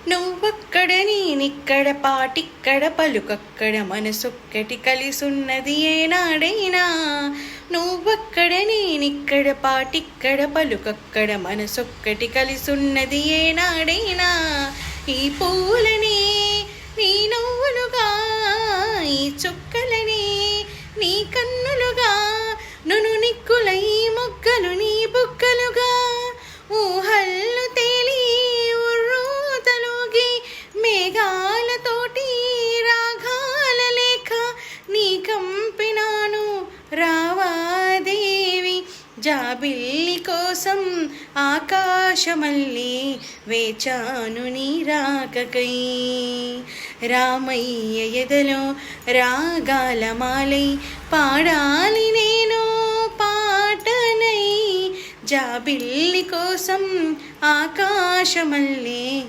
నువ్వక్కడ నేనిక్కడ పాటిక్కడ పలుకక్కడ మనసొక్కటి కలిసున్నది ఏనాడైనా. నువ్వక్కడ నేనిక్కడ పాటిక్కడ పలుకక్కడ మనసొక్కటి కలిసున్నది ఏనాడైనా. ఈ పూలని నీ నవ్వులుగా, ఈ చుక్కలని నీ కన్నులుగా, నును నిక్కులై మొగ్గలు నీ బుగ్గలుగా, ఊహల్లు తేలి ఉర్రూతలుగి మేఘాలతోటి రాగాల లేఖ నీ కంపినాను రావాదేవి. జాబిల్లి కోసం ఆకాశమల్లి వేచాను నీ రాకకై. రామయ్య ఎదలో రాగాల మాలై పాడాలి నేను పాటనై. జాబిల్లి కోసం ఆకాశమల్లి